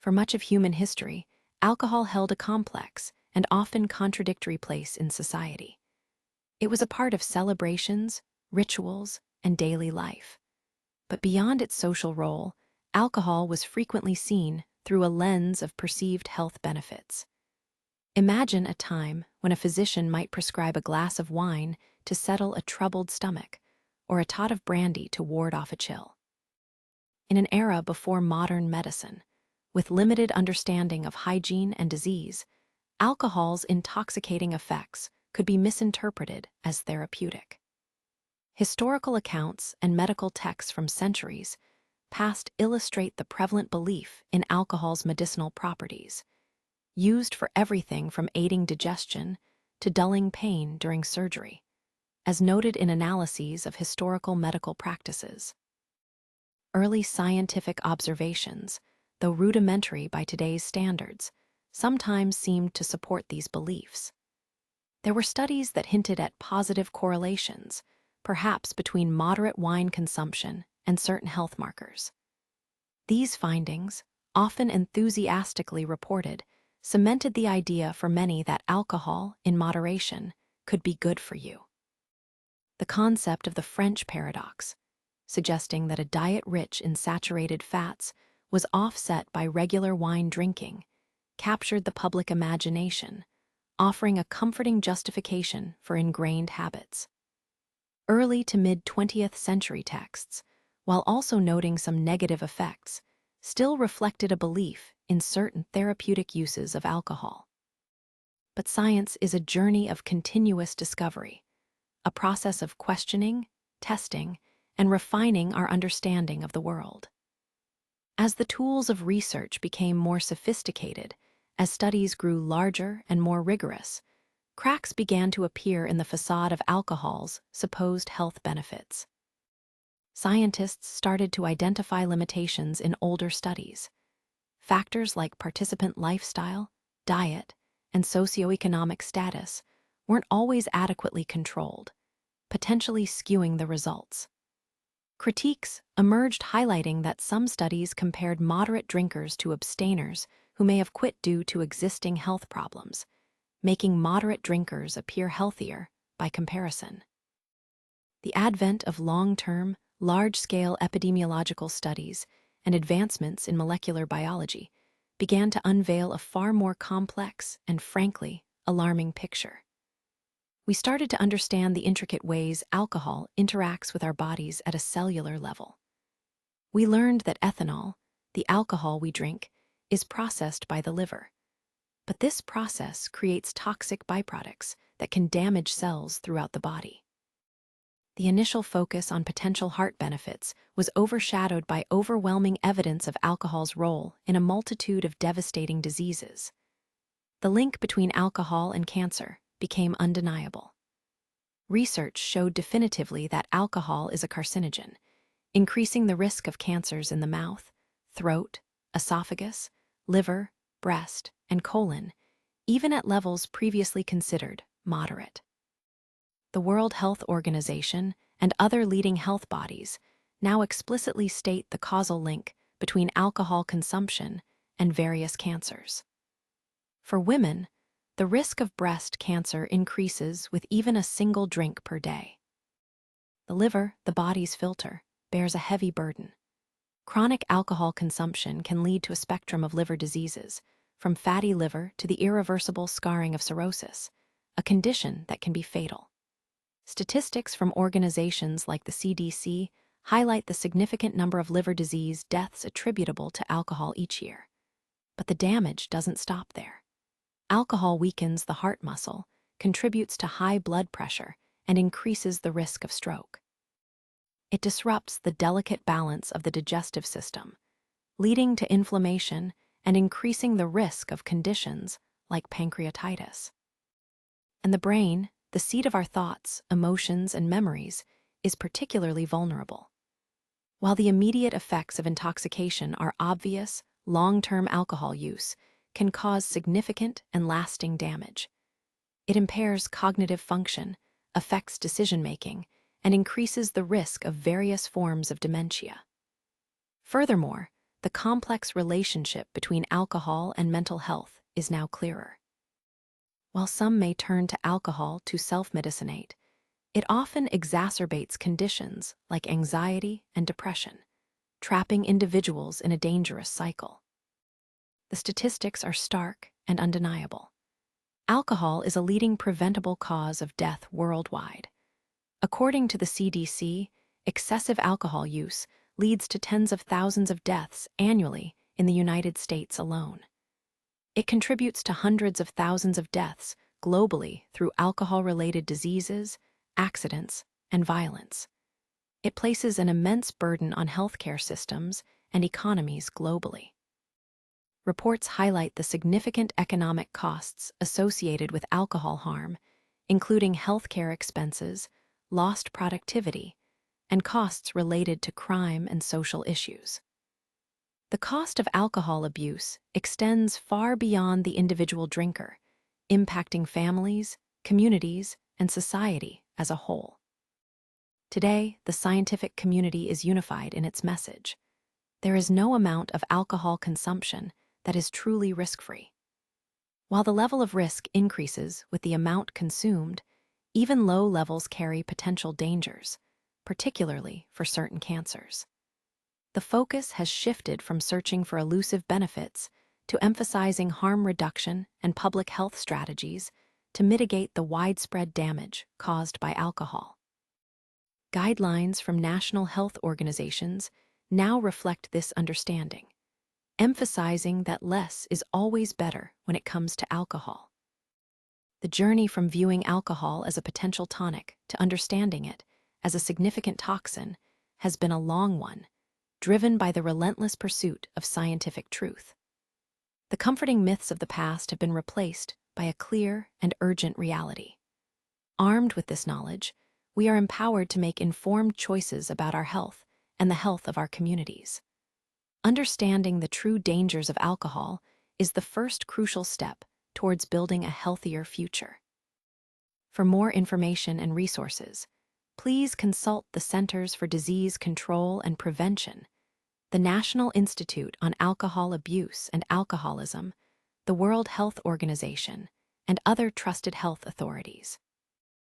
For much of human history, alcohol held a complex and often contradictory place in society. It was a part of celebrations, rituals, and daily life. But beyond its social role, alcohol was frequently seen through a lens of perceived health benefits. Imagine a time when a physician might prescribe a glass of wine to settle a troubled stomach, or a tot of brandy to ward off a chill. In an era before modern medicine, with limited understanding of hygiene and disease, alcohol's intoxicating effects could be misinterpreted as therapeutic. Historical accounts and medical texts from centuries past illustrate the prevalent belief in alcohol's medicinal properties, used for everything from aiding digestion to dulling pain during surgery, as noted in analyses of historical medical practices. Early scientific observations, though rudimentary by today's standards, sometimes seemed to support these beliefs. There were studies that hinted at positive correlations, perhaps between moderate wine consumption and certain health markers. These findings, often enthusiastically reported, cemented the idea for many that alcohol, in moderation, could be good for you. The concept of the French paradox, suggesting that a diet rich in saturated fats was offset by regular wine drinking, captured the public imagination, offering a comforting justification for ingrained habits. Early to mid-20th century texts, while also noting some negative effects, still reflected a belief in certain therapeutic uses of alcohol. But science is a journey of continuous discovery, a process of questioning, testing, and refining our understanding of the world. As the tools of research became more sophisticated, as studies grew larger and more rigorous, cracks began to appear in the facade of alcohol's supposed health benefits. Scientists started to identify limitations in older studies. Factors like participant lifestyle, diet, and socioeconomic status weren't always adequately controlled, potentially skewing the results. Critiques emerged highlighting that some studies compared moderate drinkers to abstainers who may have quit due to existing health problems, making moderate drinkers appear healthier by comparison. The advent of long-term, large-scale epidemiological studies and advancements in molecular biology began to unveil a far more complex and, frankly, alarming picture. We started to understand the intricate ways alcohol interacts with our bodies at a cellular level. We learned that ethanol, the alcohol we drink, is processed by the liver. But this process creates toxic byproducts that can damage cells throughout the body. The initial focus on potential heart benefits was overshadowed by overwhelming evidence of alcohol's role in a multitude of devastating diseases. The link between alcohol and cancer became undeniable. Research showed definitively that alcohol is a carcinogen, increasing the risk of cancers in the mouth, throat, esophagus, liver, breast, and colon, even at levels previously considered moderate. The World Health Organization and other leading health bodies now explicitly state the causal link between alcohol consumption and various cancers. For women, the risk of breast cancer increases with even a single drink per day. The liver, the body's filter, bears a heavy burden. Chronic alcohol consumption can lead to a spectrum of liver diseases, from fatty liver to the irreversible scarring of cirrhosis, a condition that can be fatal. Statistics from organizations like the CDC highlight the significant number of liver disease deaths attributable to alcohol each year. But the damage doesn't stop there. Alcohol weakens the heart muscle, contributes to high blood pressure, and increases the risk of stroke. It disrupts the delicate balance of the digestive system, leading to inflammation and increasing the risk of conditions like pancreatitis. And the brain, the seat of our thoughts, emotions, and memories, is particularly vulnerable. While the immediate effects of intoxication are obvious, long-term alcohol use can cause significant and lasting damage. It impairs cognitive function, affects decision-making, and increases the risk of various forms of dementia. Furthermore, the complex relationship between alcohol and mental health is now clearer. While some may turn to alcohol to self-medicinate, it often exacerbates conditions like anxiety and depression, trapping individuals in a dangerous cycle. The statistics are stark and undeniable. Alcohol is a leading preventable cause of death worldwide. According to the CDC, excessive alcohol use leads to tens of thousands of deaths annually in the United States alone. It contributes to hundreds of thousands of deaths globally through alcohol-related diseases, accidents, and violence. It places an immense burden on healthcare systems and economies globally. Reports highlight the significant economic costs associated with alcohol harm, including healthcare expenses, lost productivity, and costs related to crime and social issues. The cost of alcohol abuse extends far beyond the individual drinker, impacting families, communities, and society as a whole. Today, the scientific community is unified in its message. There is no amount of alcohol consumption that is truly risk-free. While the level of risk increases with the amount consumed, even low levels carry potential dangers, particularly for certain cancers. The focus has shifted from searching for elusive benefits to emphasizing harm reduction and public health strategies to mitigate the widespread damage caused by alcohol. Guidelines from national health organizations now reflect this understanding, emphasizing that less is always better when it comes to alcohol. The journey from viewing alcohol as a potential tonic to understanding it as a significant toxin has been a long one, driven by the relentless pursuit of scientific truth. The comforting myths of the past have been replaced by a clear and urgent reality. Armed with this knowledge, we are empowered to make informed choices about our health and the health of our communities. Understanding the true dangers of alcohol is the first crucial step towards building a healthier future. For more information and resources, please consult the Centers for Disease Control and Prevention, the National Institute on Alcohol Abuse and Alcoholism, the World Health Organization, and other trusted health authorities.